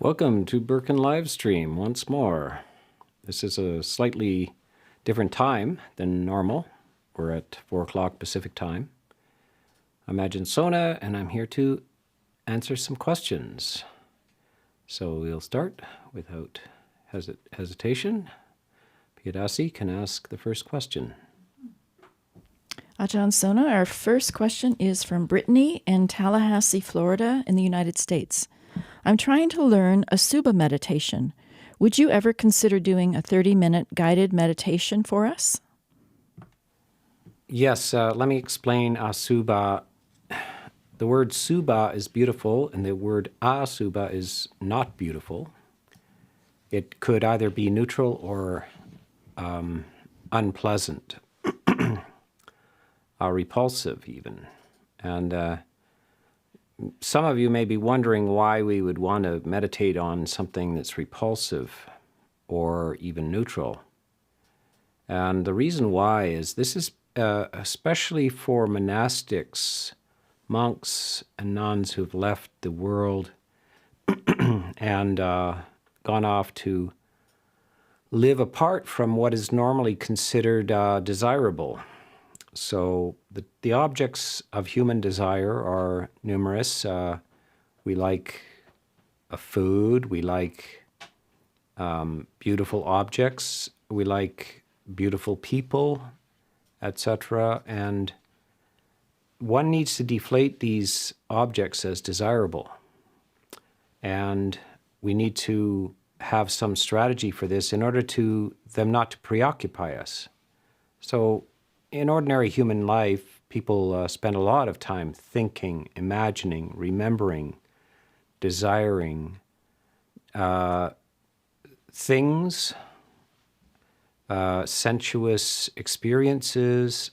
Welcome to Birken live stream once more. This is a slightly different time than normal. We're at 4 o'clock Pacific time. I'm Ajahn Sona, and I'm here to answer some questions. So we'll start without hesitation. Piyadasi can ask the first question. Ajahn Sona, our first question is from Brittany in Tallahassee, Florida, in the United States. I'm trying to learn Asubha meditation. Would you ever consider doing a 30-minute guided meditation for us? Yes, let me explain Asubha. The word Subha is beautiful, and the word Asubha is not beautiful. It could either be neutral or unpleasant, repulsive even. And some of you may be wondering why we would want to meditate on something that's repulsive or even neutral. And the reason why is this is especially for monastics, monks and nuns who've left the world and gone off to live apart from what is normally considered desirable. So the objects of human desire are numerous. We like food, we like beautiful objects, we like beautiful people, etc. And one needs to deflate these objects as desirable. And we need to have some strategy for this in order to them not to preoccupy us. So in ordinary human life, people spend a lot of time thinking, imagining, remembering, desiring things, sensuous experiences,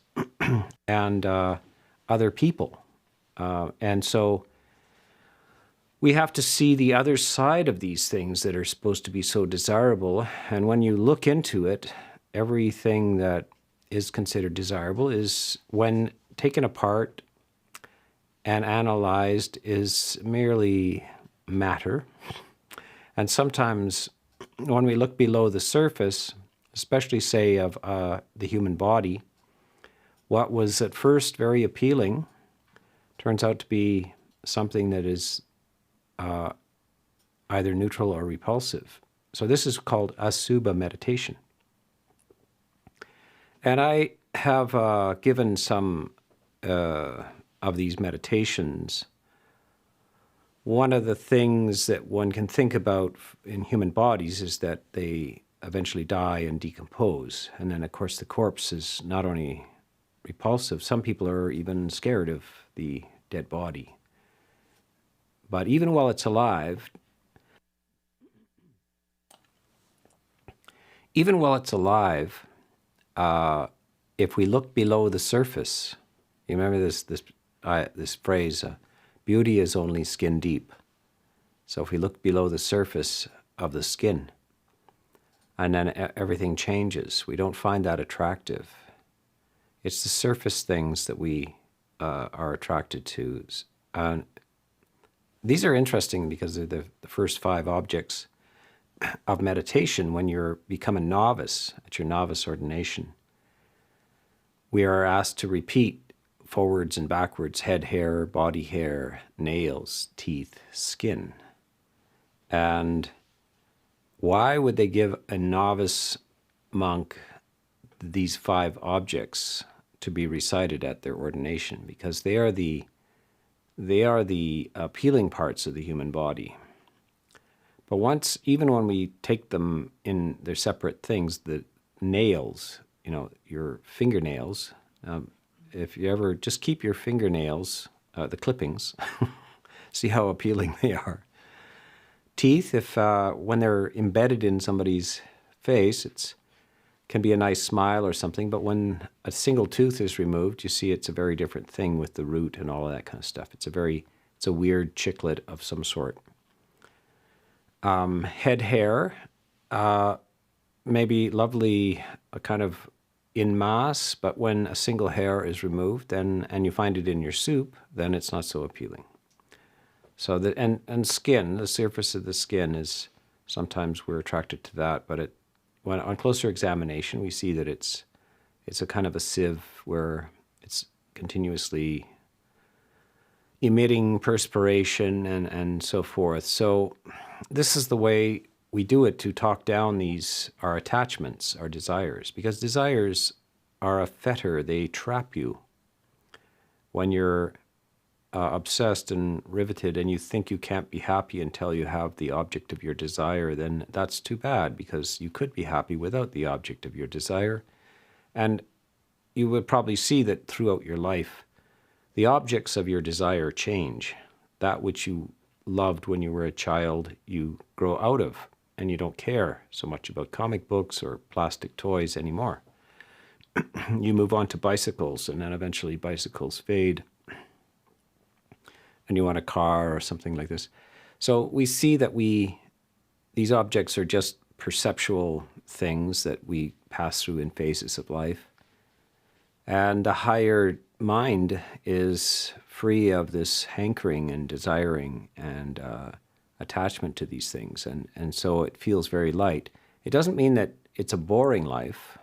and other people. And so we have to see the other side of these things that are supposed to be so desirable. And when you look into it, everything that is considered desirable is, when taken apart and analyzed, is merely matter. And sometimes when we look below the surface, especially say of the human body, what was at first very appealing turns out to be something that is either neutral or repulsive. So this is called Asubha meditation. And I have given some of these meditations. One of the things that one can think about in human bodies is that they eventually die and decompose. And then, of course, the corpse is not only repulsive, some people are even scared of the dead body. But even while it's alive, if we look below the surface, you remember this phrase, beauty is only skin deep. So if we look below the surface of the skin, and then everything changes, we don't find that attractive. It's the surface things that we are attracted to. These are interesting because they're the first 5 objects of meditation when you become a novice at your novice ordination. We are asked to repeat forwards and backwards: head hair, body hair, nails, teeth, skin. And why would they give a novice monk these 5 objects to be recited at their ordination? Because they are the appealing parts of the human body. But even when we take them in their separate things, the nails, your fingernails, if you ever just keep your fingernails, the clippings, see how appealing they are. Teeth, when they're embedded in somebody's face, it can be a nice smile or something, but when a single tooth is removed, you see it's a very different thing with the root and all of that kind of stuff. It's a weird chiclet of some sort. Head hair, maybe lovely, kind of in mass, but when a single hair is removed and you find it in your soup, then it's not so appealing. So that and skin, the surface of the skin is sometimes we're attracted to that, but when on closer examination we see that it's a kind of a sieve where it's continuously emitting perspiration and so forth. So this is the way we do it to talk down our attachments, our desires, because desires are a fetter, they trap you. When you're obsessed and riveted and you think you can't be happy until you have the object of your desire, then that's too bad, because you could be happy without the object of your desire. And you would probably see that throughout your life, the objects of your desire change. That which you loved when you were a child, you grow out of, and you don't care so much about comic books or plastic toys anymore. You move on to bicycles, and then eventually bicycles fade, and you want a car or something like this. So we see that these objects are just perceptual things that we pass through in phases of life. And the higher mind is free of this hankering and desiring and attachment to these things. And so it feels very light. It doesn't mean that it's a boring life.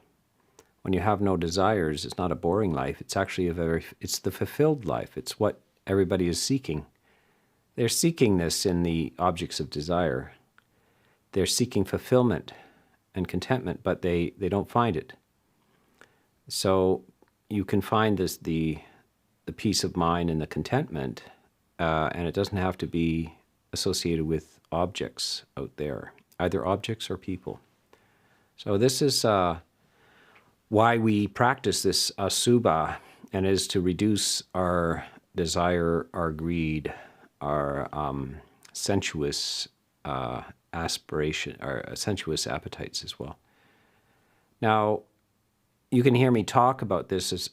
When you have no desires, it's not a boring life. It's actually it's the fulfilled life. It's what everybody is seeking. They're seeking this in the objects of desire. They're seeking fulfillment and contentment, but they don't find it. So you can find the peace of mind and the contentment, and it doesn't have to be associated with objects out there, either objects or people. So this is why we practice this Asubha, and is to reduce our desire, our greed, our sensuous aspiration, our sensuous appetites as well. Now, you can hear me talk about this. It's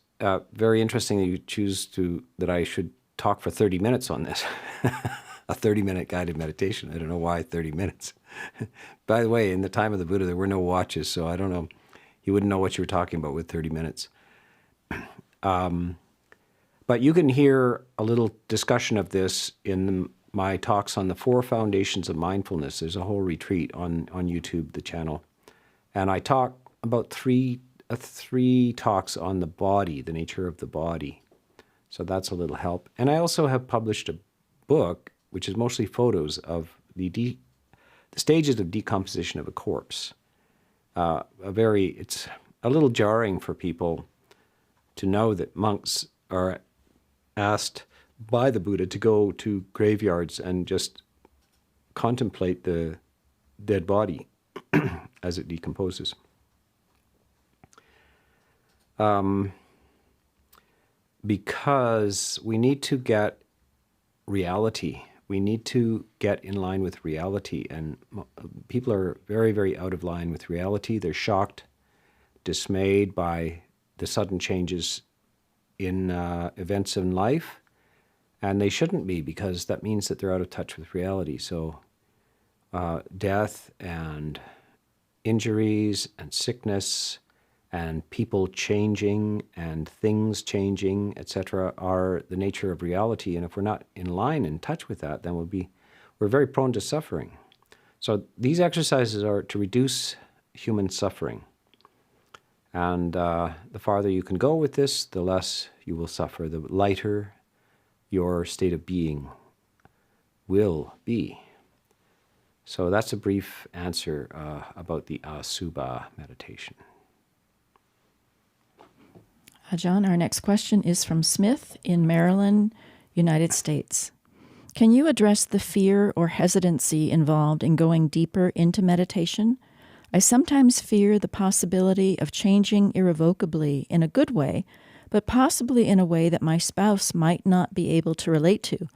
very interesting that you choose that I should talk for 30 minutes on this. A 30-minute guided meditation. I don't know why 30 minutes. By the way, in the time of the Buddha, there were no watches, so I don't know. He wouldn't know what you were talking about with 30 minutes. But you can hear a little discussion of this in my talks on the 4 foundations of mindfulness. There's a whole retreat on YouTube, the channel. And I talk about three talks on the body, the nature of the body. So that's a little help. And I also have published a book, which is mostly photos of the stages of decomposition of a corpse. It's a little jarring for people to know that monks are asked by the Buddha to go to graveyards and just contemplate the dead body as it decomposes. Because we need to get reality. We need to get in line with reality. And people are very, very out of line with reality. They're shocked, dismayed by the sudden changes in events in life. And they shouldn't be, because that means that they're out of touch with reality. So death and injuries and sickness and people changing and things changing, etc., are the nature of reality. And if we're not in line, in touch with that, then we're very prone to suffering. So these exercises are to reduce human suffering. And the farther you can go with this, the less you will suffer, the lighter your state of being will be. So that's a brief answer about the Asubha meditation. Ajahn, our next question is from Smith in Maryland, United States. Can you address the fear or hesitancy involved in going deeper into meditation? I sometimes fear the possibility of changing irrevocably in a good way, but possibly in a way that my spouse might not be able to relate to,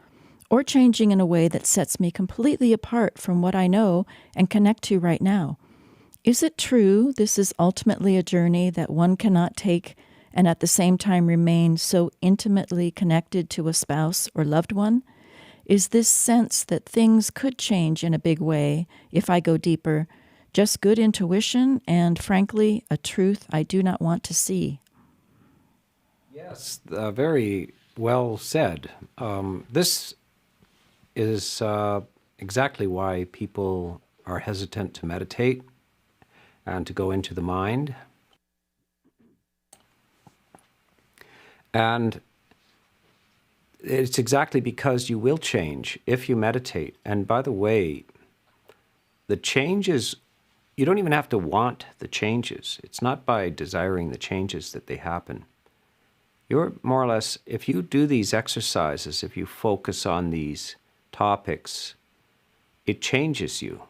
or changing in a way that sets me completely apart from what I know and connect to right now. Is it true this is ultimately a journey that one cannot take and at the same time remain so intimately connected to a spouse or loved one? Is this sense that things could change in a big way if I go deeper just good intuition and, frankly, a truth I do not want to see? Yes, very well said. This is exactly why people are hesitant to meditate and to go into the mind. And it's exactly because you will change if you meditate. And by the way, the changes, you don't even have to want the changes. It's not by desiring the changes that they happen. You're more or less, if you do these exercises, if you focus on these topics, it changes you.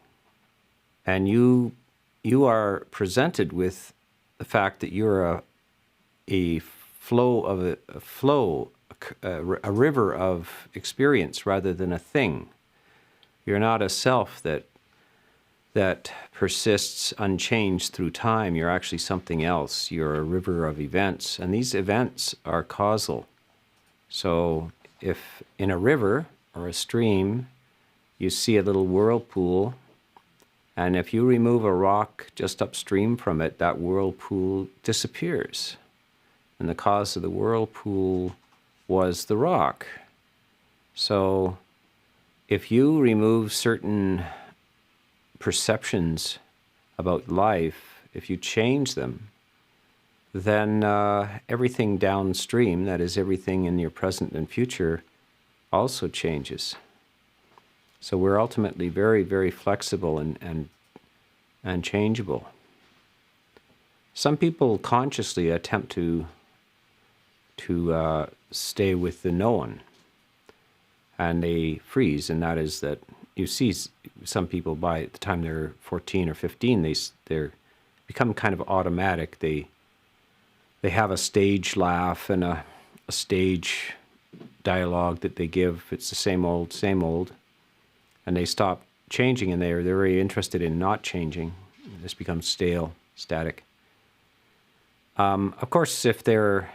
And you are presented with the fact that you're a river of experience rather than a thing. You're not a self that persists unchanged through time. You're actually something else. You're a river of events, and these events are causal. So if in a river or a stream you see a little whirlpool, and if you remove a rock just upstream from it, that whirlpool disappears. And the cause of the whirlpool was the rock. So if you remove certain perceptions about life, if you change them, then everything downstream, that is everything in your present and future, also changes. So we're ultimately very, very flexible and changeable. Some people consciously attempt to stay with the known, and they freeze, and that is that you see some people by the time they're 14 or 15, they're become kind of automatic. They have a stage laugh and a stage dialogue that they give. It's the same old, and they stop changing, and they're very interested in not changing. This becomes stale, static. Of course, if they're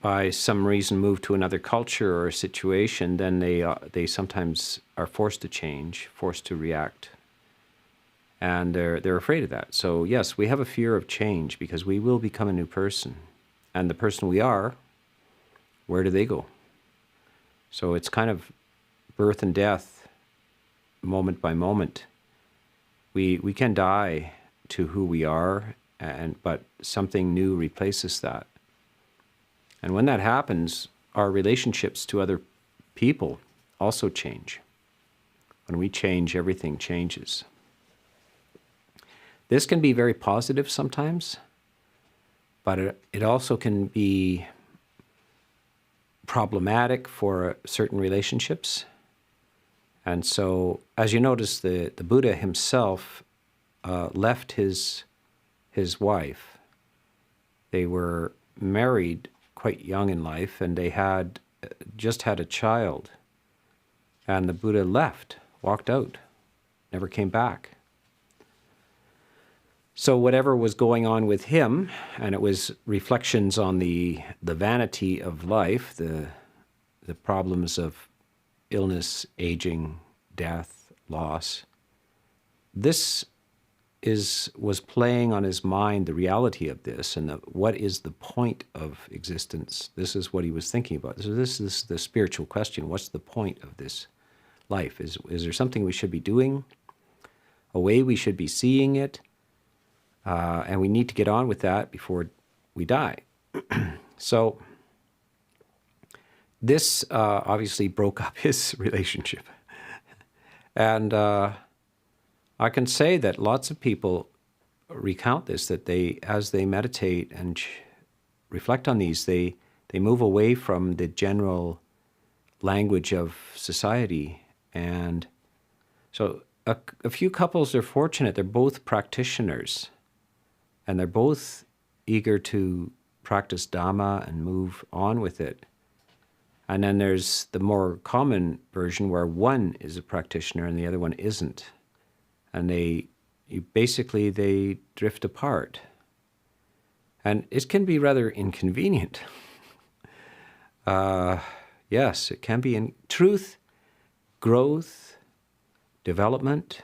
by some reason moved to another culture or a situation, then they sometimes are forced to change, forced to react, and they're afraid of that. So yes, we have a fear of change because we will become a new person, and the person we are, where do they go? So it's kind of birth and death, moment by moment. We can die to who we are, but something new replaces that. And when that happens, our relationships to other people also change. When we change, everything changes. This can be very positive sometimes, but it also can be problematic for certain relationships. And so, as you notice, the Buddha himself left his wife. They were married quite young in life, and they had just had a child. And the Buddha left, walked out, never came back. So whatever was going on with him, and it was reflections on the vanity of life, the problems of illness, aging, death, loss, this was playing on his mind the reality of this and what is the point of existence. This is what he was thinking about. So this is the spiritual question. What's the point of this life? Is there something we should be doing? A way we should be seeing it? And we need to get on with that before we die. So this obviously broke up his relationship. And I can say that lots of people recount this, that as they meditate and reflect on these, they move away from the general language of society. And so a few couples are fortunate. They're both practitioners, and they're both eager to practice Dhamma and move on with it. And then there's the more common version where one is a practitioner and the other one isn't. And they drift apart. And it can be rather inconvenient. Yes, it can be in truth, growth, development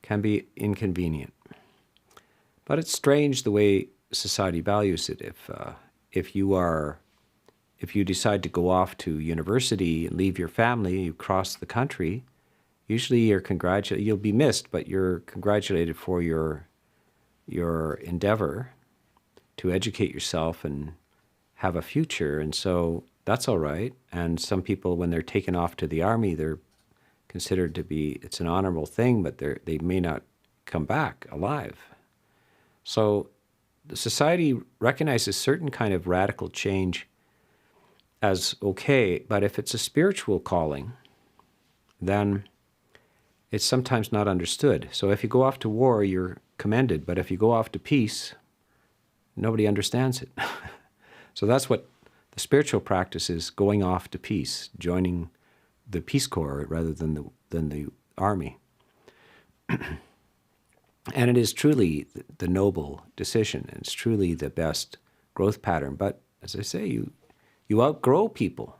can be inconvenient. But it's strange the way society values it. If if you decide to go off to university and leave your family, you cross the country, usually you'll be missed, but you're congratulated for your endeavor to educate yourself and have a future. And so that's all right. And some people, when they're taken off to the army, they're considered to be, it's an honorable thing, but they may not come back alive. So the society recognizes certain kind of radical change as okay, but if it's a spiritual calling, then it's sometimes not understood. So if you go off to war, you're commended, but if you go off to peace, nobody understands it. So that's what the spiritual practice is, going off to peace, joining the Peace Corps rather than the army. And it is truly the noble decision, and it's truly the best growth pattern. But as I say, you outgrow people.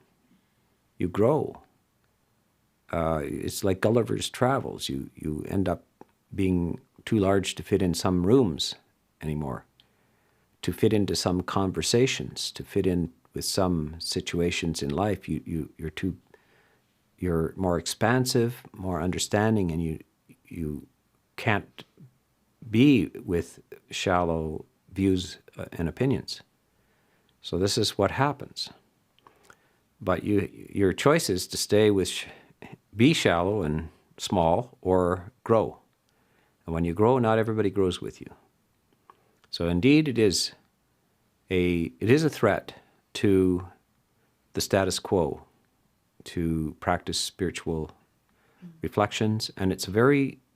You grow. It's like Gulliver's Travels. You end up being too large to fit in some rooms anymore, to fit into some conversations, to fit in with some situations in life. You're more expansive, more understanding, and you can't be with shallow views and opinions. So this is what happens. But your choice is to be shallow and small, or grow. And when you grow, not everybody grows with you. So indeed, it is a threat to the status quo to practice spiritual reflections, and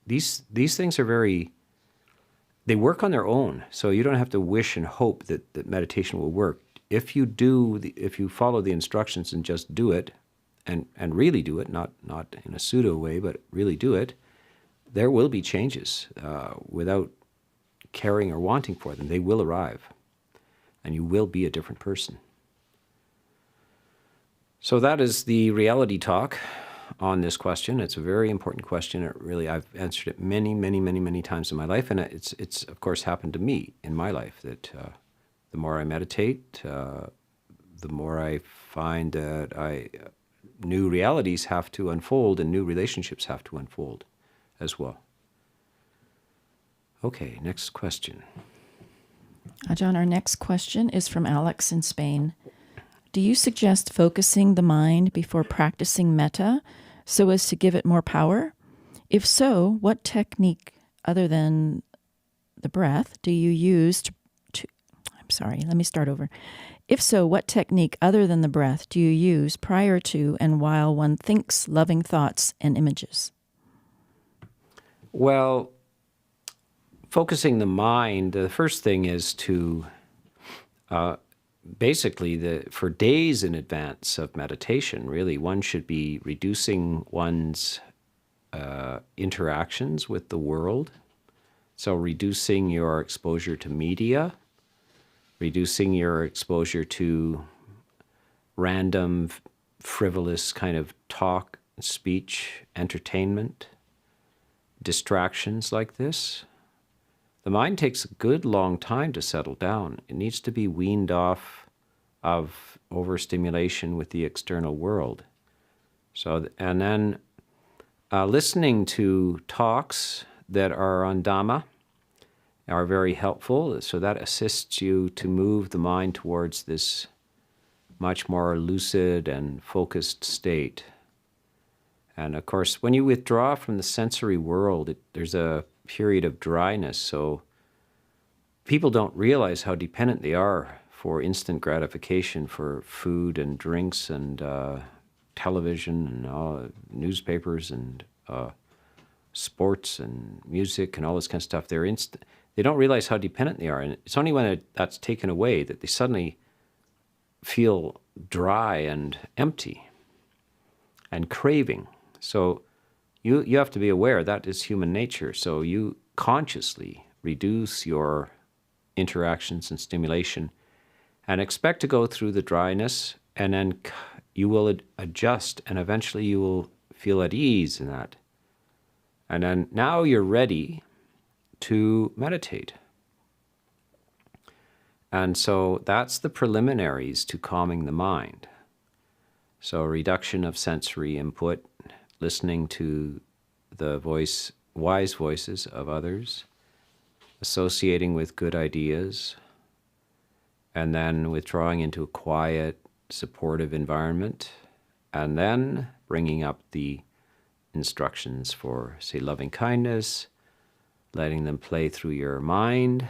these things are very. They work on their own, so you don't have to wish and hope that meditation will work. If you follow the instructions and just do it, and really do it, not in a pseudo way, but really do it, there will be changes without caring or wanting for them. They will arrive, and you will be a different person. So that is the reality talk on this question. It's a very important question. I've answered it many, many, many, many times in my life, and it's of course happened to me in my life that the more I meditate, the more I find that new realities have to unfold and new relationships have to unfold as well. Okay, next question. Ajahn, our next question is from Alex in Spain. Do you suggest focusing the mind before practicing metta so as to give it more power? If so, what technique other than the breath do you use If so, what technique other than the breath do you use prior to and while one thinks loving thoughts and images? Well, focusing the mind, the first thing is to basically, for days in advance of meditation, really, one should be reducing one's interactions with the world. So reducing your exposure to media, reducing your exposure to random, frivolous kind of talk, speech, entertainment, distractions like this. The mind takes a good long time to settle down. It needs to be weaned off of overstimulation with the external world. And then listening to talks that are on Dhamma are very helpful. So that assists you to move the mind towards this much more lucid and focused state. And of course, when you withdraw from the sensory world, there's a period of dryness. So people don't realize how dependent they are for instant gratification, for food and drinks and television and newspapers and sports and music and all this kind of stuff. They don't realize how dependent they are. And it's only when that's taken away that they suddenly feel dry and empty and craving. So you have to be aware that is human nature. So you consciously reduce your interactions and stimulation and expect to go through the dryness, and then you will adjust, and eventually you will feel at ease in that. And then now you're ready to meditate. And so that's the preliminaries to calming the mind. So reduction of sensory input, listening to the wise voices of others, associating with good ideas, and then withdrawing into a quiet, supportive environment, and then bringing up the instructions for, say, loving kindness, letting them play through your mind,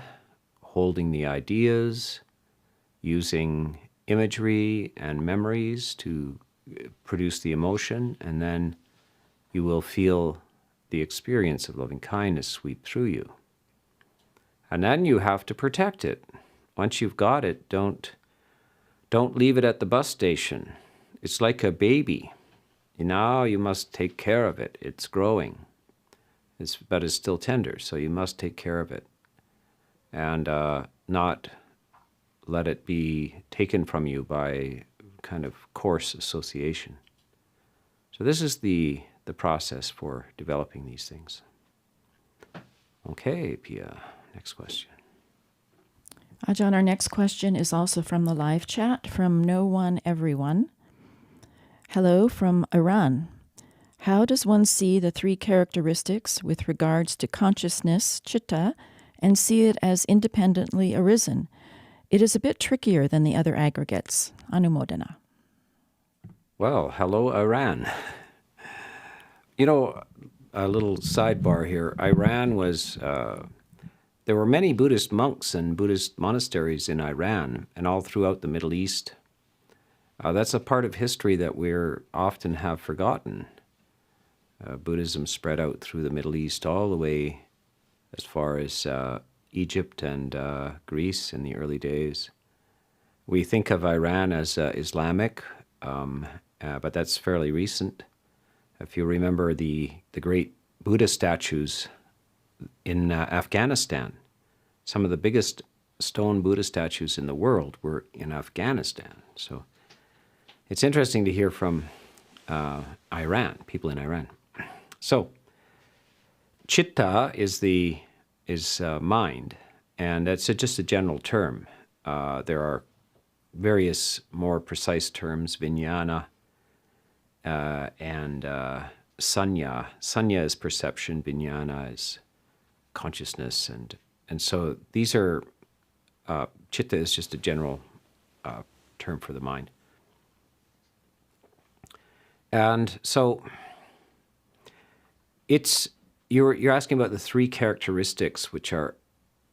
holding the ideas, using imagery and memories to produce the emotion, and then you will feel the experience of loving kindness sweep through you. And then you have to protect it. Once you've got it, don't leave it at the bus station. It's like a baby. Now you must take care of it. It's growing, but it's still tender, so you must take care of it and not let it be taken from you by kind of coarse association. So this is the process for developing these things. Okay, Pia, next question. Ajahn, our next question is also from the live chat from No One Everyone. Hello from Iran. How does one see the three characteristics with regards to consciousness, Citta, and see it as independently arisen? It is a bit trickier than the other aggregates. Anumodana. Well, hello, Iran. You know, a little sidebar here. Iran was, there were many Buddhist monks and Buddhist monasteries in Iran and all throughout the Middle East. That's a part of history that we often have forgotten. Buddhism spread out through the Middle East all the way as far as Egypt and Greece in the early days. We think of Iran as Islamic, but that's fairly recent. If you remember the great Buddha statues in Afghanistan, some of the biggest stone Buddha statues in the world were in Afghanistan. So it's interesting to hear from Iran, people in Iran. So Citta is mind, and that's just a general term. There are various more precise terms, vijnana and sanya. Sanya is perception, vijnana is consciousness, and so these are, Citta is just a general term for the mind. And so you're asking about the three characteristics which are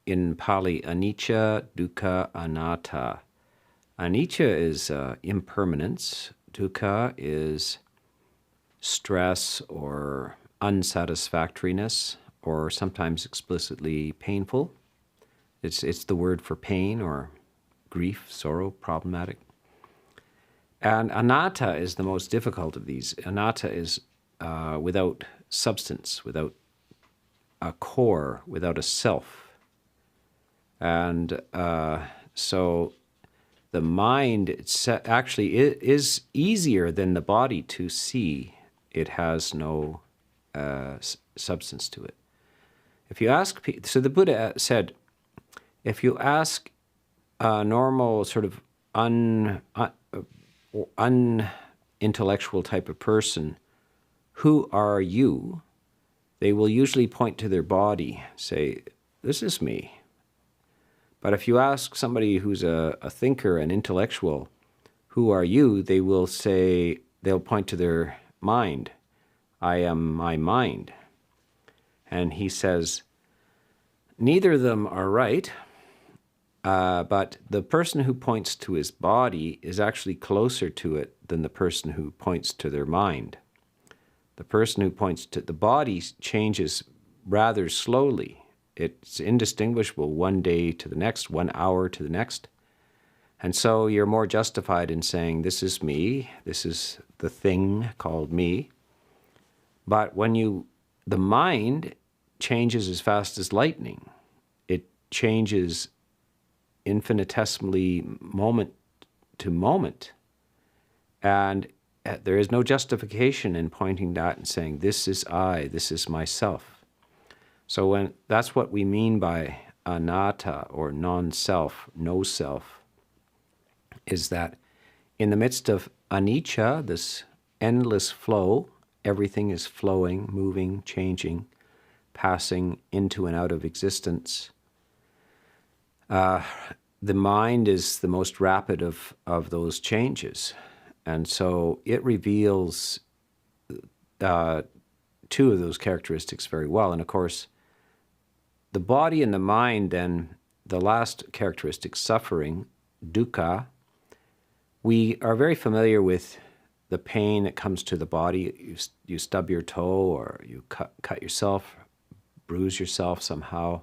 in Pali, anicca, dukkha, anatta. Anicca is impermanence. Dukkha is stress or unsatisfactoriness, or sometimes explicitly painful. It's the word for pain or grief, sorrow, problematic. And anatta is the most difficult of these. Anatta is without substance, without a core, without a self. And so the mind actually is easier than the body to see. It has no substance to it. If you ask, so the Buddha said, if you ask a normal sort of unintellectual type of person, who are you? They will usually point to their body, say, this is me. But if you ask somebody who's a thinker, an intellectual, who are you? They will say, they'll point to their mind. I am my mind. And he says, neither of them are right, but the person who points to his body is actually closer to it than the person who points to their mind. The person who points to the body changes rather slowly. It's indistinguishable one day to the next, 1 hour to the next. And so you're more justified in saying, this is me, this is the thing called me. But when the mind changes as fast as lightning. It changes infinitesimally moment to moment. And there is no justification in pointing that and saying, this is I, this is myself. So that's what we mean by anatta, or non-self, no self, is that in the midst of anicca, this endless flow, everything is flowing, moving, changing, passing into and out of existence. The mind is the most rapid of those changes. And so it reveals two of those characteristics very well. And of course, the body and the mind, then, the last characteristic, suffering, dukkha, we are very familiar with the pain that comes to the body. You stub your toe, or you cut yourself, bruise yourself somehow,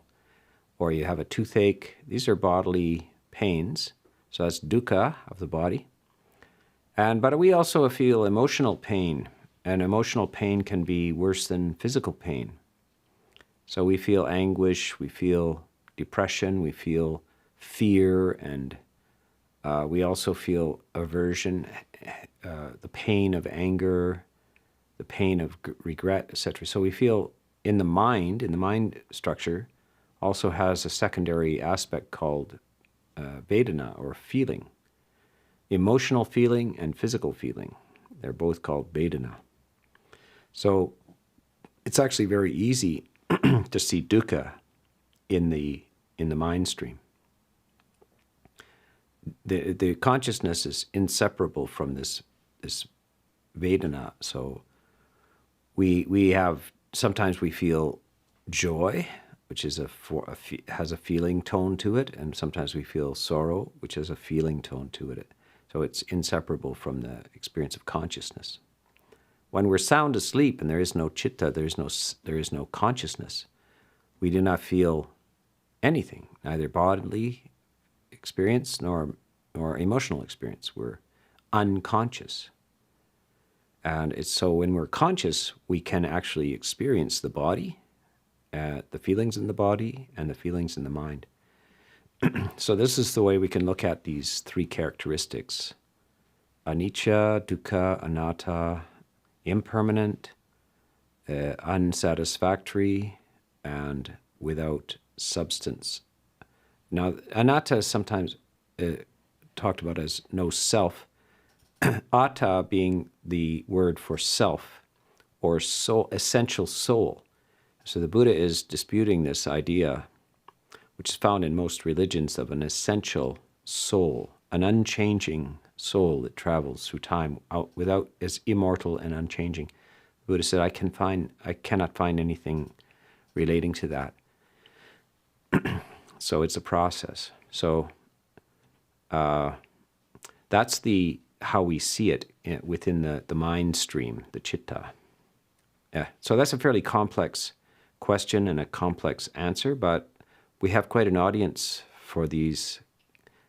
or you have a toothache. These are bodily pains. So that's dukkha of the body. But we also feel emotional pain, and emotional pain can be worse than physical pain. So we feel anguish, we feel depression, we feel fear, and we also feel aversion, the pain of anger, the pain of regret, etc. So we feel in the mind structure, also has a secondary aspect called vedana, or feeling. Emotional feeling and physical feeling. They're both called vedana. So it's actually very easy to see dukkha in the mind stream. The consciousness is inseparable from this vedana. So we have, sometimes we feel joy, which is has a feeling tone to it, and sometimes we feel sorrow, which has a feeling tone to it. So it's inseparable from the experience of consciousness. When we're sound asleep and there is no citta, there is no consciousness, we do not feel anything, neither bodily experience nor emotional experience. We're unconscious. And it's so when we're conscious, we can actually experience the body, the feelings in the body, and the feelings in the mind. So this is the way we can look at these three characteristics: anicca, dukkha, anatta, impermanent, unsatisfactory, and without substance. Now, anatta is sometimes talked about as no self, atta being the word for self, or soul, essential soul. So the Buddha is disputing this idea, which is found in most religions, of an essential soul, an unchanging soul that travels through time, is immortal and unchanging. The Buddha said, I cannot find anything relating to that. So it's a process. So that's how we see it within the mind stream, the citta. Yeah. So that's a fairly complex question and a complex answer, but we have quite an audience for these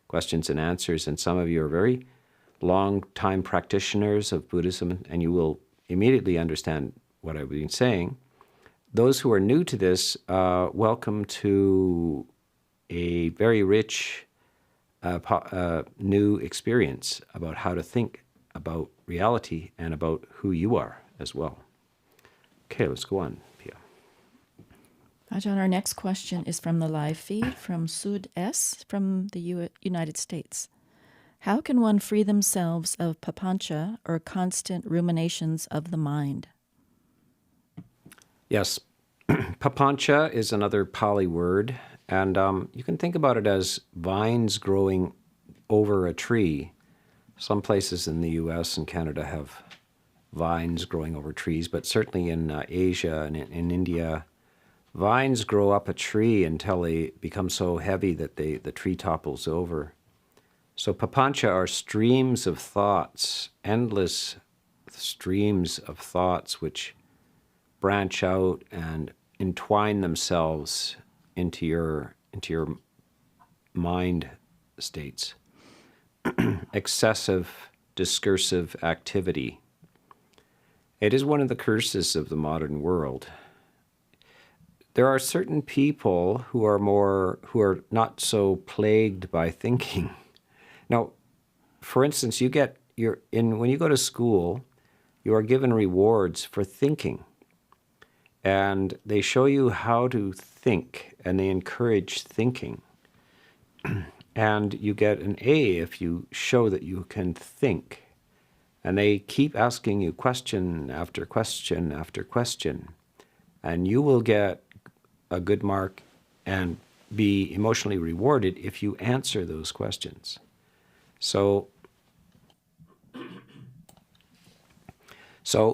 questions and answers, and some of you are very long-time practitioners of Buddhism, and you will immediately understand what I've been saying. Those who are new to this, welcome to a very rich new experience about how to think about reality and about who you are as well. Okay, let's go on, Pia. Ajahn, our next question is from the live feed from Sud S. from the United States. How can one free themselves of papanca, or constant ruminations of the mind? Yes, papanca is another Pali word, and you can think about it as vines growing over a tree. Some places in the US and Canada have vines growing over trees, but certainly in Asia and in India, vines grow up a tree until they become so heavy that the tree topples over. So papanca are streams of thoughts, endless streams of thoughts which branch out and entwine themselves into your mind states. Excessive discursive activity. It is one of the curses of the modern world. There are certain people who are not so plagued by thinking. Now, for instance, when you go to school, you are given rewards for thinking. And they show you how to think, and they encourage thinking. And you get an A if you show that you can think. And they keep asking you question after question after question. And you will get a good mark and be emotionally rewarded if you answer those questions. So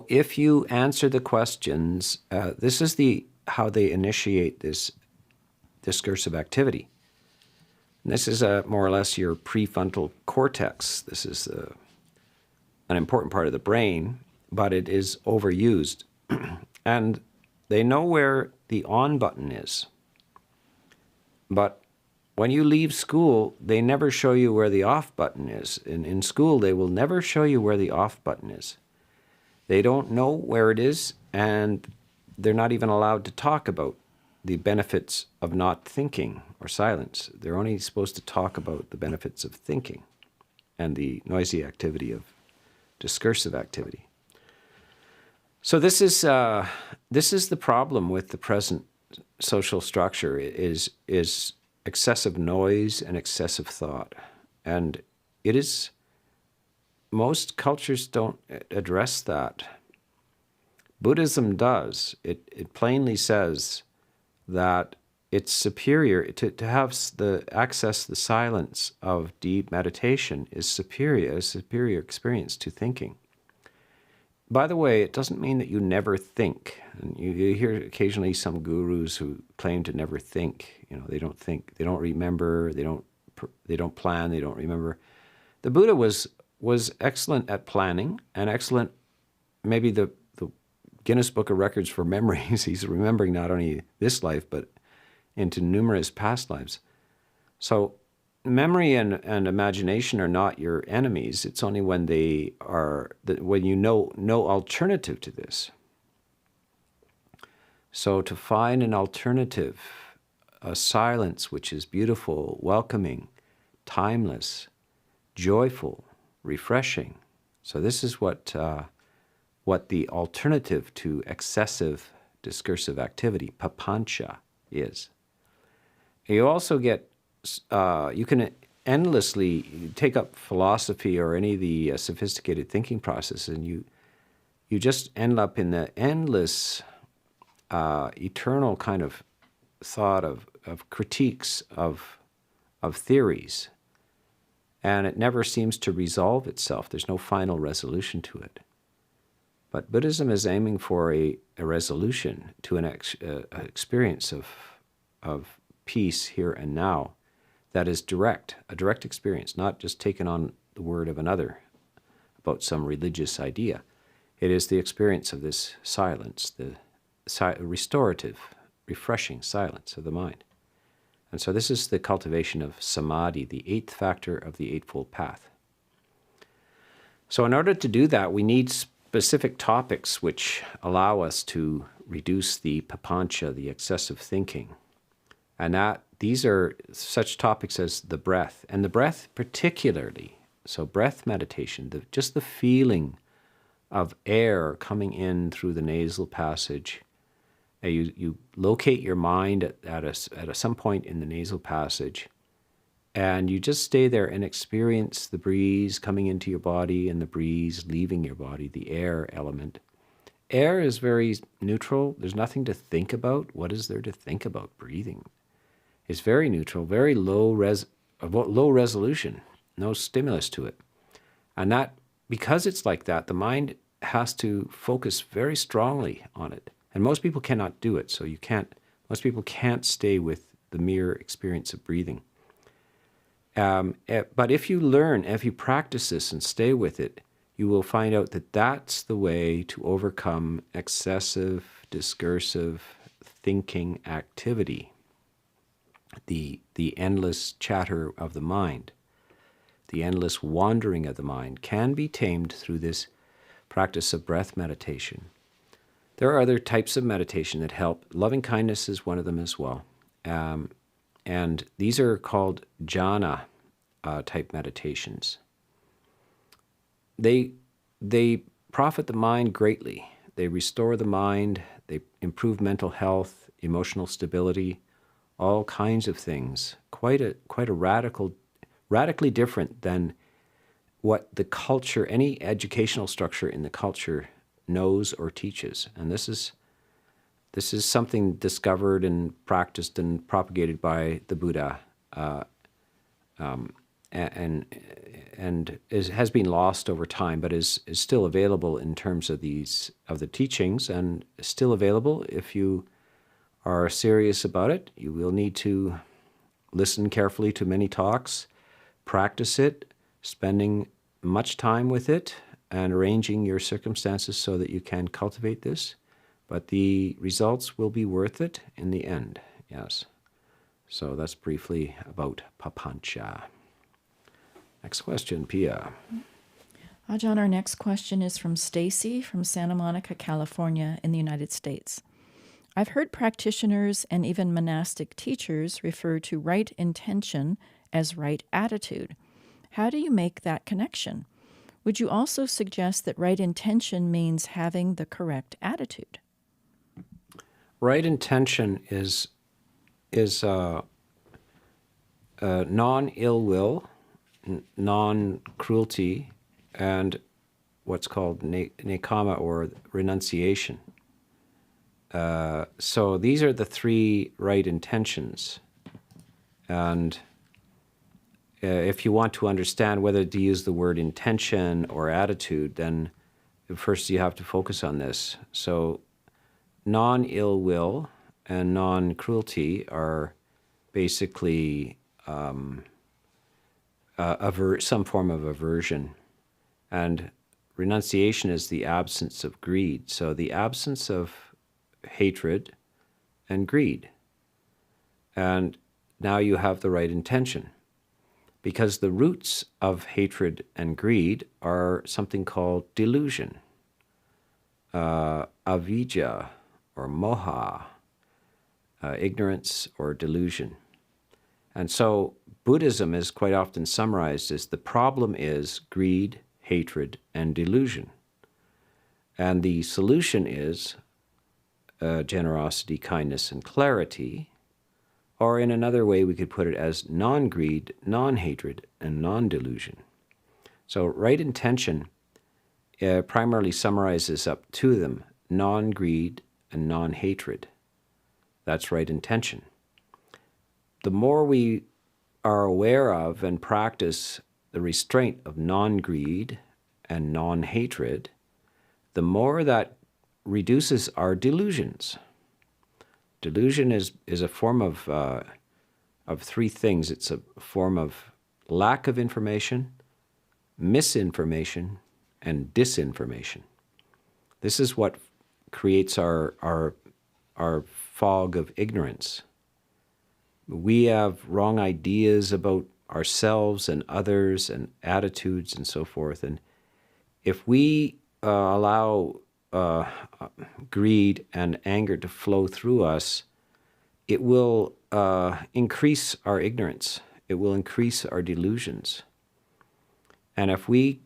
if you answer the questions, this is how they initiate this discursive activity. And this is more or less your prefrontal cortex. This is an important part of the brain, but it is overused. And they know where the on button is. But when you leave school, they never show you where the off button is. In school, they will never show you where the off button is. They don't know where it is, and they're not even allowed to talk about the benefits of not thinking or silence. They're only supposed to talk about the benefits of thinking and the noisy activity of discursive activity. So this is the problem with the present social structure is excessive noise and excessive thought. And it is, most cultures don't address that. Buddhism does. It plainly says that it's superior to have access the silence of deep meditation is a superior experience to thinking. By the way, it doesn't mean that you never think. And you hear occasionally some gurus who claim to never think. They don't think, they don't remember, they don't plan, they don't remember. The Buddha was excellent at planning and excellent, maybe the Guinness Book of Records for memories. He's remembering not only this life, but into numerous past lives. So memory and imagination are not your enemies. It's only when when you know no alternative to this. So to find an alternative, a silence which is beautiful, welcoming, timeless, joyful, refreshing. So this is what the alternative to excessive discursive activity, papanca, is. You also get, you can endlessly take up philosophy or any of the sophisticated thinking process, and you just end up in the endless, eternal kind of thought of critiques of theories. And it never seems to resolve itself. There's no final resolution to it. But Buddhism is aiming for a resolution to an experience of peace here and now that is a direct experience, not just taken on the word of another about some religious idea. It is the experience of this silence, the restorative, refreshing silence of the mind. And so this is the cultivation of samadhi, the eighth factor of the Eightfold Path. So in order to do that, we need specific topics which allow us to reduce the papanca, the excessive thinking. And these are such topics as the breath, and the breath particularly. So breath meditation, just the feeling of air coming in through the nasal passage. You locate your mind at some point in the nasal passage, and you just stay there and experience the breeze coming into your body and the breeze leaving your body, the air element. Air is very neutral. There's nothing to think about. What is there to think about? Breathing. It's very neutral, very low resolution, no stimulus to it. And that, because it's like that, the mind has to focus very strongly on it. And most people cannot do it, so most people can't stay with the mere experience of breathing. But if you practice this and stay with it, you will find out that that's the way to overcome excessive, discursive thinking activity, the endless chatter of the mind, the endless wandering of the mind can be tamed through this practice of breath meditation. There are other types of meditation that help. Loving kindness is one of them as well. And these are called Jhana type meditations. They profit the mind greatly. they restore the mind, they improve mental health, emotional stability, all kinds of things. Quite a radically different than what the culture, any educational structure in the culture knows or teaches. And this is something discovered and practiced and propagated by the Buddha, and has been lost over time, but is still available in terms of the teachings, and is still available. If you are serious about it, you will need to listen carefully to many talks, practice it, spending much time with it, and arranging your circumstances so that you can cultivate this. But the results will be worth it in the end, yes. So that's briefly about papanca. Next question, Pia. Ajahn, our next question is from Stacy from Santa Monica, California, in the United States. I've heard practitioners and even monastic teachers refer to right intention as right attitude. How do you make that connection? Would you also suggest that right intention means having the correct attitude? Right intention is non-ill will, non-cruelty, and what's called nekama, or renunciation. So these are the three right intentions. And if you want to understand whether to use the word intention or attitude, then first you have to focus on this. So non-ill will and non-cruelty are basically some form of aversion. And renunciation is the absence of greed. So the absence of hatred and greed. And now you have the right intention. Because the roots of hatred and greed are something called delusion, avidya, or moha, ignorance or delusion. And so Buddhism is quite often summarized as the problem is greed, hatred, and delusion. And the solution is generosity, kindness, and clarity. Or in another way, we could put it as non-greed, non-hatred, and non-delusion. So right intention primarily summarizes up to them non-greed and non-hatred. That's right intention. The more we are aware of and practice the restraint of non-greed and non-hatred, the more that reduces our delusions. Delusion is a form of three things. It's a form of lack of information, misinformation, and disinformation. This is what creates our fog of ignorance. We have wrong ideas about ourselves and others and attitudes and so forth. And if we allow greed and anger to flow through us, it will increase our ignorance. It will increase our delusions. And if we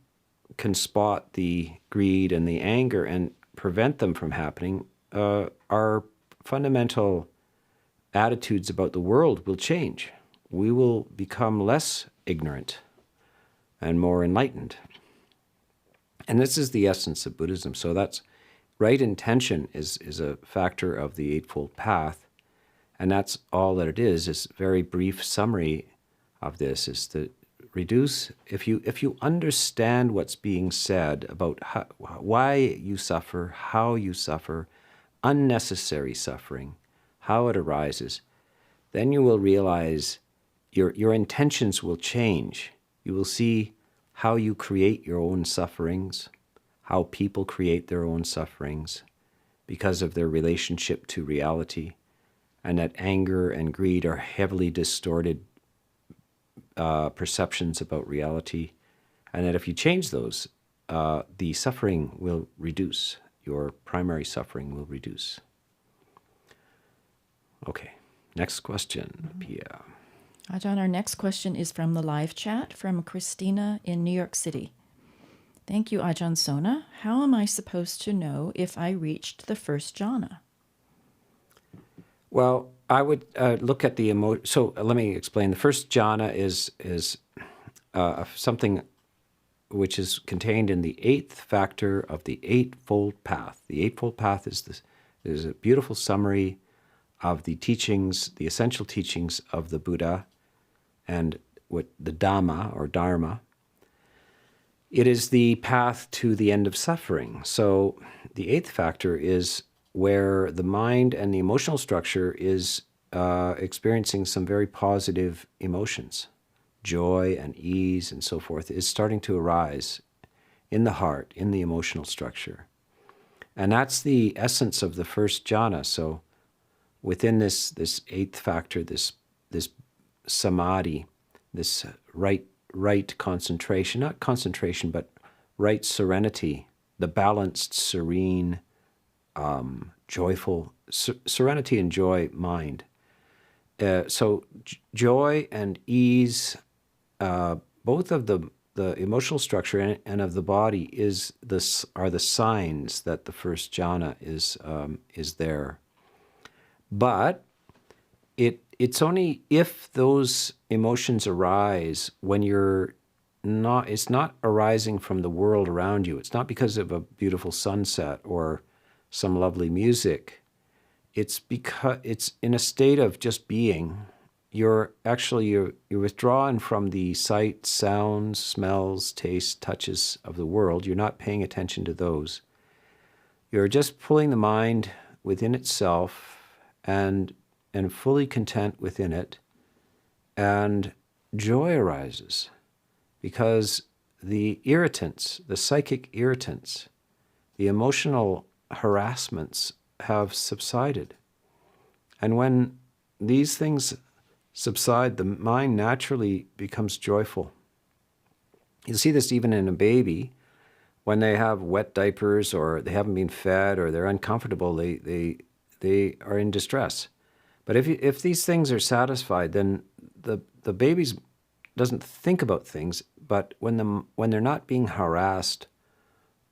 can spot the greed and the anger and prevent them from happening, our fundamental attitudes about the world will change. We will become less ignorant and more enlightened. And this is the essence of Buddhism. So that's right intention is a factor of the Eightfold Path. And that's all that it is a very brief summary of this, is to reduce, if you understand what's being said about why you suffer, how you suffer, unnecessary suffering, how it arises, then you will realize your intentions will change. You will see how you create your own sufferings, how people create their own sufferings because of their relationship to reality, and that anger and greed are heavily distorted perceptions about reality, and that if you change those, the suffering will reduce. Your primary suffering will reduce. Okay, next question, Pia. Ajahn, our next question is from the live chat from Christina in New York City. Thank you, Ajahn Sona. How am I supposed to know if I reached the first jhana? Well, I would look at the emotion. So let me explain. The first jhana is something which is contained in the eighth factor of the Eightfold Path. The Eightfold Path is a beautiful summary of the teachings, the essential teachings of the Buddha and what the Dhamma or Dharma. It is the path to the end of suffering. So the eighth factor is where the mind and the emotional structure is experiencing some very positive emotions. Joy and ease and so forth is starting to arise in the heart, in the emotional structure. And that's the essence of the first jhana. So within this eighth factor, this samadhi, this right concentration, not concentration, but right serenity, the balanced, serene, joyful, serenity and joy mind. So joy and ease, both of the emotional structure and of the body are the signs that the first jhana is there. But it's only if those emotions arise when it's not arising from the world around you. It's not because of a beautiful sunset or some lovely music. It's because it's in a state of just being. You're withdrawn from the sight, sounds, smells, tastes, touches of the world. You're not paying attention to those. You're just pulling the mind within itself and fully content within it, and joy arises because the irritants, the psychic irritants, the emotional harassments have subsided. And when these things subside, the mind naturally becomes joyful. You see this even in a baby. When they have wet diapers or they haven't been fed or they're uncomfortable, they are in distress. But if these things are satisfied, then the baby doesn't think about things, but when they're not being harassed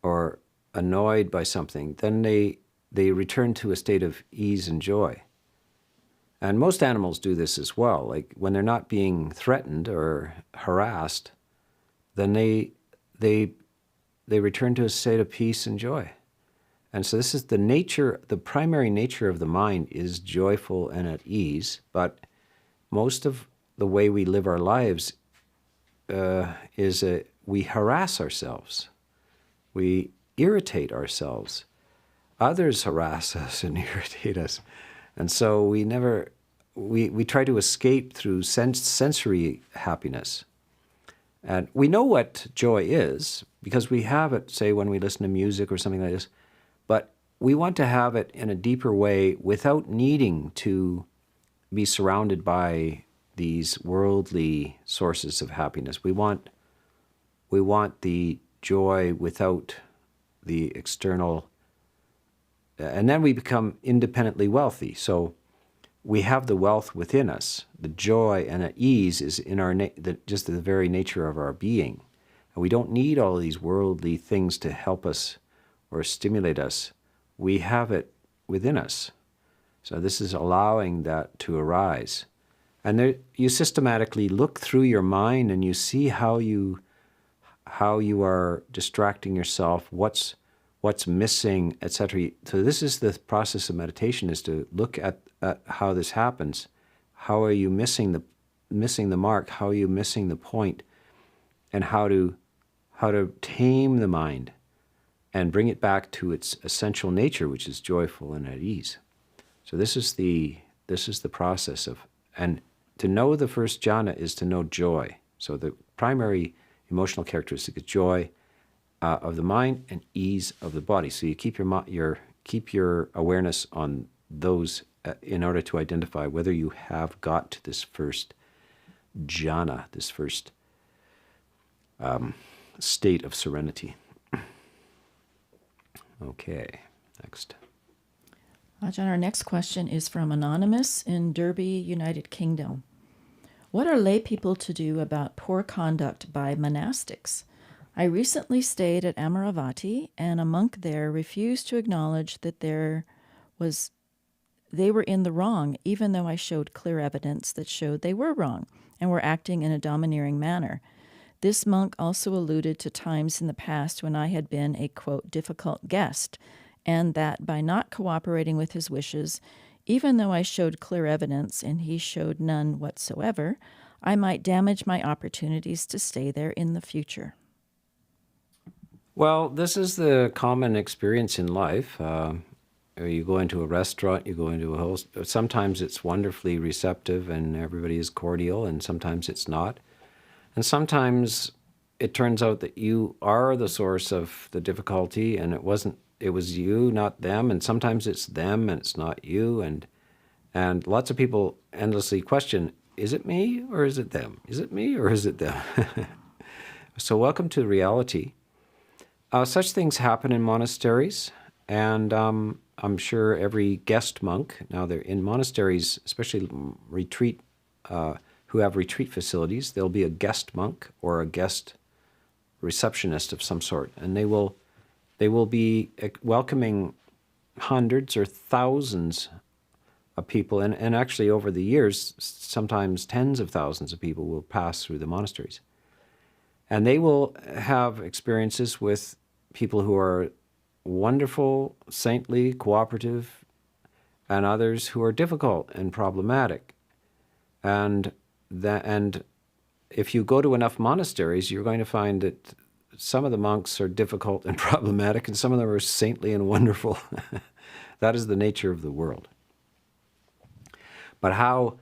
or annoyed by something, then they return to a state of ease and joy. And most animals do this as well. Like when they're not being threatened or harassed, then they return to a state of peace and joy. And so this is the primary nature of the mind is joyful and at ease, but most of the way we live our lives we harass ourselves. We irritate ourselves. Others harass us and irritate us. And so we try to escape through sensory happiness. And we know what joy is because we have it, say, when we listen to music or something like this. But we want to have it in a deeper way without needing to be surrounded by these worldly sources of happiness. We want the joy without the external, and then we become independently wealthy. So we have the wealth within us. The joy and the ease is in our just the very nature of our being. And we don't need all these worldly things to help us or stimulate us. We have it within us. So this is allowing that to arise. And there, you systematically look through your mind and you see how you are distracting yourself, what's missing, etc. So this is the process of meditation, is to look at how this happens. How are you missing the mark? How are you missing the point? And how to tame the mind and bring it back to its essential nature, which is joyful and at ease. So this is the process of, and to know the first jhana is to know joy. So the primary emotional characteristic is joy of the mind and ease of the body. So you keep your awareness on those in order to identify whether you have got to this first jhana, this first state of serenity. Okay, next. Ajahn, our next question is from Anonymous in Derby, United Kingdom. What are lay people to do about poor conduct by monastics? I recently stayed at Amaravati, and a monk there refused to acknowledge that they were in the wrong, even though I showed clear evidence that showed they were wrong and were acting in a domineering manner. This monk also alluded to times in the past when I had been a, quote, difficult guest, and that by not cooperating with his wishes, even though I showed clear evidence and he showed none whatsoever, I might damage my opportunities to stay there in the future. Well, this is the common experience in life. You go into a restaurant, you go into a host. Sometimes it's wonderfully receptive and everybody is cordial, and sometimes it's not. And sometimes it turns out that you are the source of the difficulty, and it was you, not them. And sometimes it's them and it's not you. And lots of people endlessly question, is it me or is it them? Is it me or is it them? So welcome to reality. Such things happen in monasteries, and I'm sure every guest monk, now they're in monasteries, especially retreat, who have retreat facilities, there'll be a guest monk or a guest receptionist of some sort, and they will be welcoming hundreds or thousands of people, and actually over the years, sometimes tens of thousands of people will pass through the monasteries. And they will have experiences with people who are wonderful, saintly, cooperative, and others who are difficult and problematic. And if you go to enough monasteries, you're going to find that some of the monks are difficult and problematic, and some of them are saintly and wonderful. That is the nature of the world. But how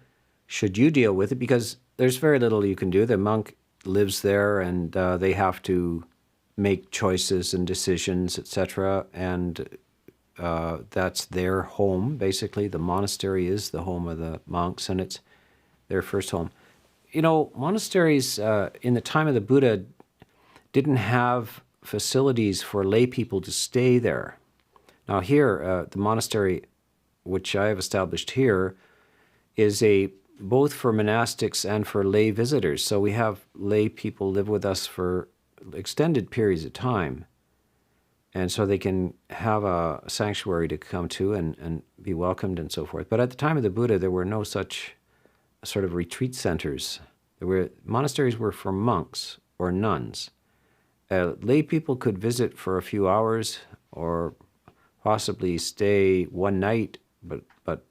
should you deal with it? Because there's very little you can do. The monk lives there, and they have to make choices and decisions, etc. And that's their home, basically. The monastery is the home of the monks, and it's their first home. You know, monasteries in the time of the Buddha didn't have facilities for lay people to stay there. Now here, the monastery, which I have established here, is both for monastics and for lay visitors. So we have lay people live with us for extended periods of time. And so they can have a sanctuary to come to and be welcomed and so forth. But at the time of the Buddha, there were no such sort of retreat centers. Monasteries were for monks or nuns. Lay people could visit for a few hours or possibly stay one night, but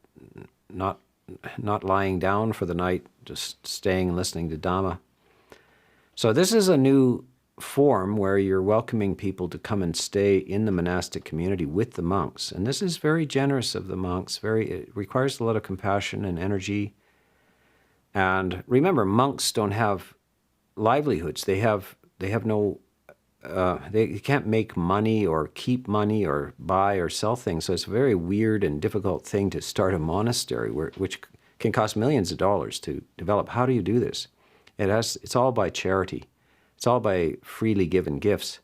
not lying down for the night, just staying and listening to Dhamma. So this is a new form where you're welcoming people to come and stay in the monastic community with the monks. And this is very generous of the monks. It requires a lot of compassion and energy. And remember, monks don't have livelihoods. They have no, they can't make money or keep money or buy or sell things. So it's a very weird and difficult thing to start a monastery, which can cost millions of dollars to develop. How do you do this? It's all by charity. It's all by freely given gifts.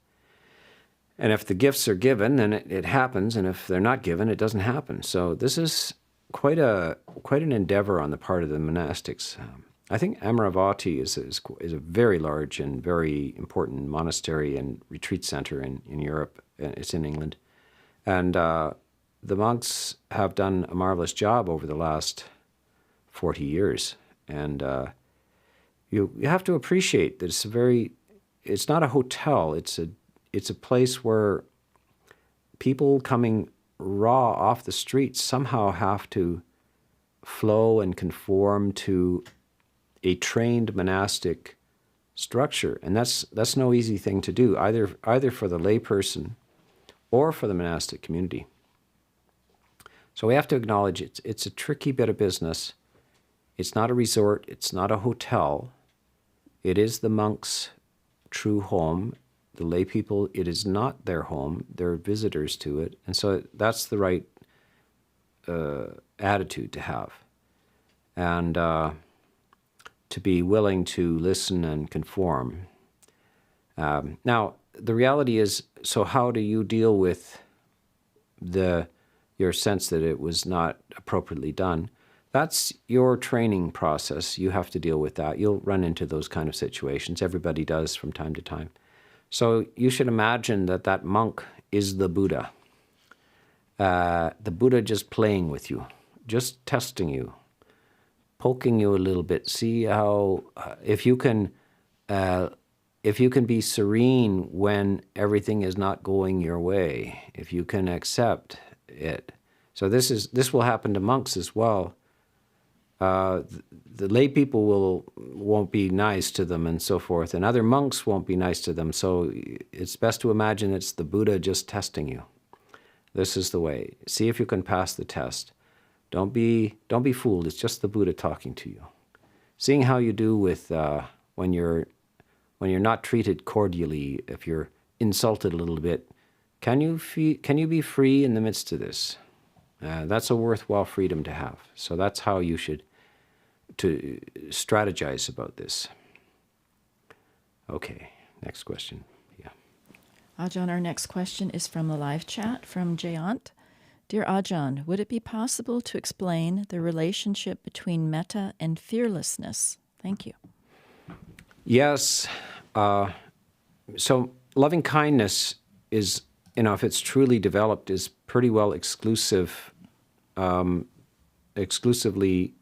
And if the gifts are given, then it happens. And if they're not given, it doesn't happen. So this is quite an endeavor on the part of the monastics. I think Amaravati is a very large and very important monastery and retreat center in Europe. It's in England. And the monks have done a marvelous job over the last 40 years. And you have to appreciate that it's not a hotel. It's a place where people coming raw off the streets somehow have to flow and conform to a trained monastic structure, and that's no easy thing to do, either for the layperson or for the monastic community. So we have to acknowledge it's a tricky bit of business. It's not a resort. It's not a hotel. It is the monks' true home. The lay people, it is not their home. They're visitors to it. And so that's the right attitude to have. And to be willing to listen and conform. Now, the reality is, so how do you deal with your sense that it was not appropriately done? That's your training process. You have to deal with that. You'll run into those kind of situations. Everybody does from time to time. So you should imagine that that monk is the Buddha. The Buddha just playing with you, just testing you, poking you a little bit. See how if you can be serene when everything is not going your way, if you can accept it. So this will happen to monks as well. The lay people won't be nice to them and so forth, and other monks won't be nice to them. So it's best to imagine it's the Buddha just testing you. This is the way. See if you can pass the test. Don't be fooled. It's just the Buddha talking to you. Seeing how you do with when you're not treated cordially, if you're insulted a little bit, can you be free in the midst of this? That's a worthwhile freedom to have. So that's how you should to strategize about this. Okay, next question. Yeah. Ajahn, our next question is from the live chat from Jayant. Dear Ajahn, would it be possible to explain the relationship between metta and fearlessness? Thank you. Yes. So loving kindness is, if it's truly developed, is pretty well exclusively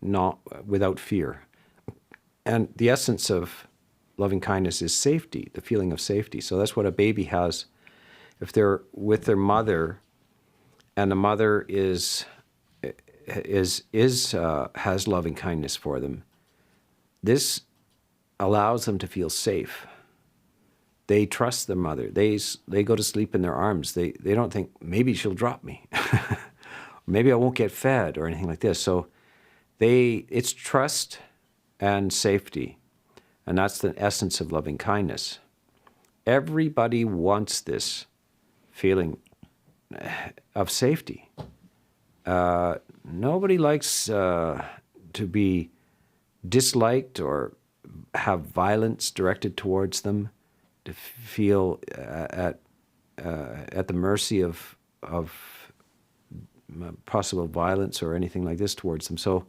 not without fear. And the essence of loving kindness is safety, the feeling of safety. So that's what a baby has if they're with their mother, and the mother has loving kindness for them. This allows them to feel safe. They trust their mother. They go to sleep in their arms. They don't think, maybe she'll drop me. Maybe I won't get fed or anything like this. So it's trust and safety. And that's the essence of loving kindness. Everybody wants this feeling of safety. Nobody likes to be disliked or have violence directed towards them, to feel at the mercy of possible violence or anything like this towards them. So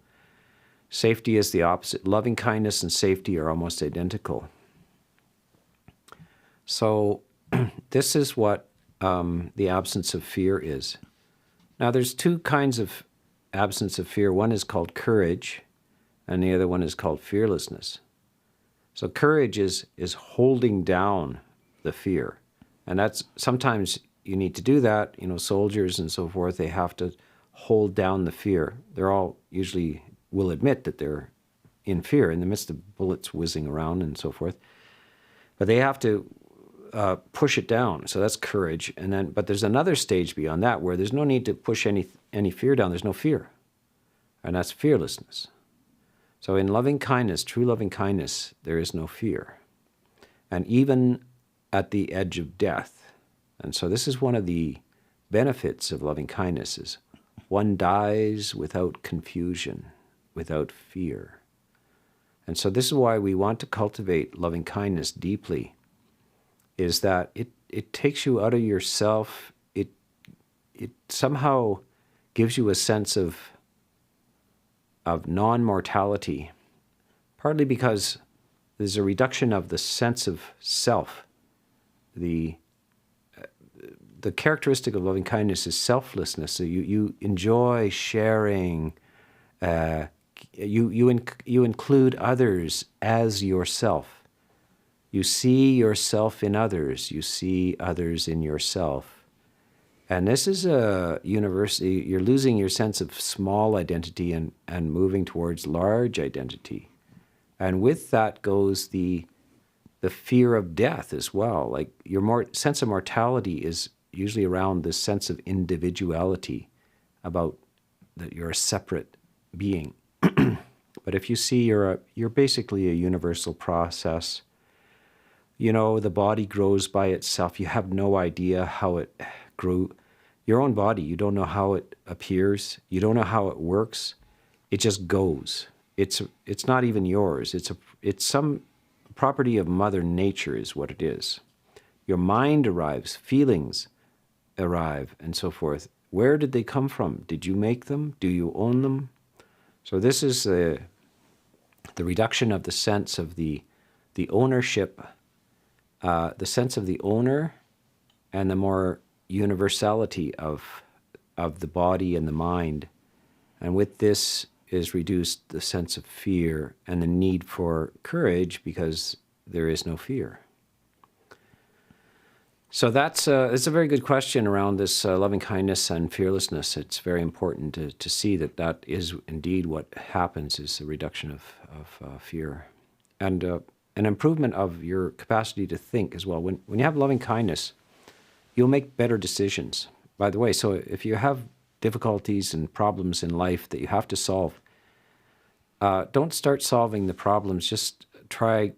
safety is the opposite. Loving kindness and safety are almost identical. So this is what the absence of fear is. Now there's two kinds of absence of fear. One is called courage, and the other one is called fearlessness. So courage is holding down the fear. And that's sometimes you need to do that. Soldiers and so forth, they have to hold down the fear. They're all usually will admit that they're in fear in the midst of bullets whizzing around and so forth. But they have to push it down. So that's courage. But there's another stage beyond that where there's no need to push any fear down. There's no fear. And that's fearlessness. So in loving kindness, true loving kindness, there is no fear. And even at the edge of death. And so this is one of the benefits of loving kindness is one dies without confusion, without fear. And so this is why we want to cultivate loving kindness deeply, is that it takes you out of yourself. It somehow gives you a sense of non-mortality, partly because there's a reduction of the sense of self. The characteristic of loving kindness is selflessness. So you enjoy sharing. You include others as yourself. You see yourself in others. You see others in yourself. And this is a university. You're losing your sense of small identity and moving towards large identity. And with that goes the fear of death as well. Like your sense of mortality is usually around this sense of individuality, about that you're a separate being. But if you see you're basically a universal process, the body grows by itself. You have no idea how it grew. Your own body, you don't know how it appears. You don't know how it works. It just goes. It's not even yours. It's some property of Mother Nature is what it is. Your mind arrives, feelings arrive, and so forth. Where did they come from? Did you make them? Do you own them? So this is the reduction of the sense of the ownership the sense of the owner and the more universality of the body and the mind. And with this is reduced the sense of fear and the need for courage because there is no fear. So it's a very good question around this loving kindness and fearlessness. It's very important to see that is indeed what happens, is a reduction of fear. And an improvement of your capacity to think as well. When you have loving kindness, you'll make better decisions. By the way, so if you have difficulties and problems in life that you have to solve, don't start solving the problems. Just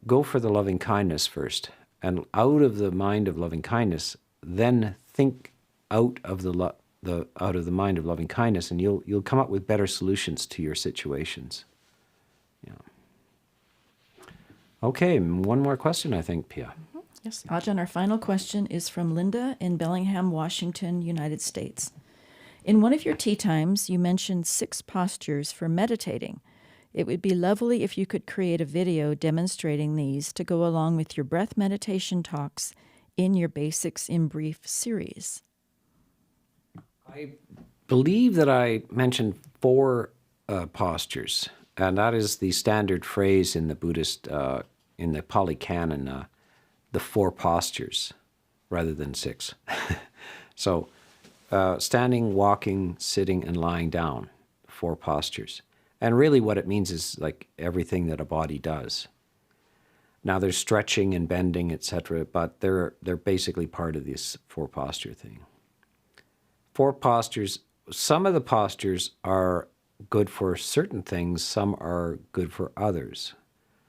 go for the loving kindness first. And out of the mind of loving kindness, then think out of the mind of loving kindness, and you'll come up with better solutions to your situations. Yeah. Okay, one more question, I think, Pia. Yes, Ajahn, our final question is from Linda in Bellingham, Washington, United States. In one of your tea times, you mentioned 6 postures for meditating. It would be lovely if you could create a video demonstrating these to go along with your breath meditation talks in your Basics in Brief series. I believe that I mentioned 4 postures, and that is the standard phrase in the Buddhist, in the Pali Canon, the 4 postures rather than 6. So standing, walking, sitting, and lying down, 4 postures. And really what it means is like everything that a body does. Now there's stretching and bending, etc., but they're basically part of this 4 posture thing. 4 postures, some of the postures are good for certain things, some are good for others.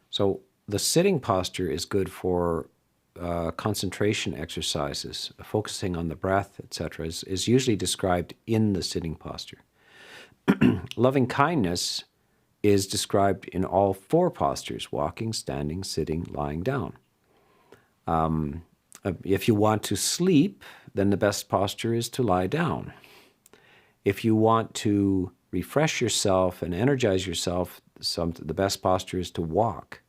So the sitting posture is good for concentration exercises, focusing on the breath, etc., is usually described in the sitting posture. Loving kindness is described in all 4 postures: walking, standing, sitting, lying down. If you want to sleep, then the best posture is to lie down. If you want to refresh yourself and energize yourself, the best posture is to walk.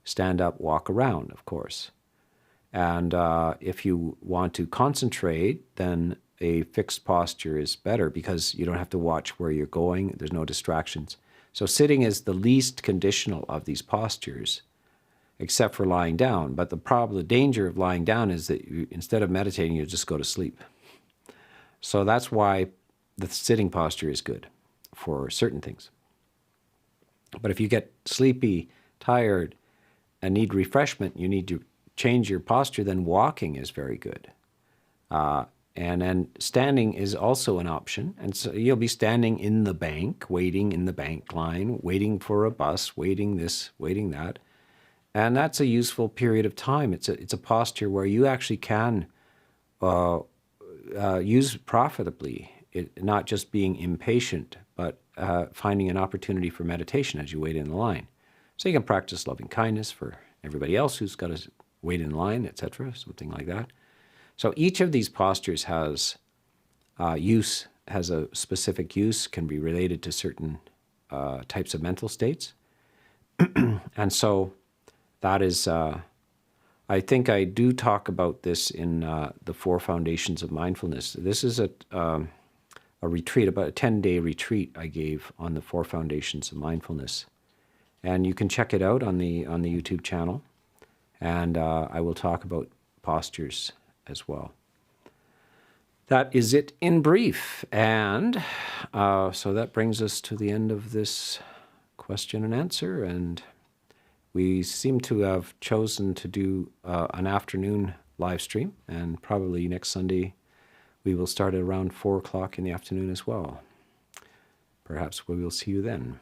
Stand up, walk around, of course. And if you want to concentrate, then a fixed posture is better because you don't have to watch where you're going. There's no distractions. So sitting is the least conditional of these postures, except for lying down. But the danger of lying down is that instead of meditating, you just go to sleep. So that's why the sitting posture is good for certain things. But if you get sleepy, tired, and need refreshment, you need to change your posture, then walking is very good. And then standing is also an option. And so you'll be standing in the bank, waiting in the bank line, waiting for a bus, waiting this, waiting that. And that's a useful period of time. It's a posture where you actually can use profitably, not just being impatient, but finding an opportunity for meditation as you wait in the line. So you can practice loving kindness for everybody else who's got to wait in line, etc., something like that. So each of these postures has a specific use, can be related to certain types of mental states. And so that is, I think I do talk about this in the 4 Foundations of Mindfulness. This is a retreat, about a 10-day retreat I gave on the 4 Foundations of Mindfulness. And you can check it out on the YouTube channel. And I will talk about postures as well. That is it in brief. And so that brings us to the end of this question and answer. And we seem to have chosen to do an afternoon live stream. And probably next Sunday, we will start at around 4 o'clock in the afternoon as well. Perhaps we will see you then.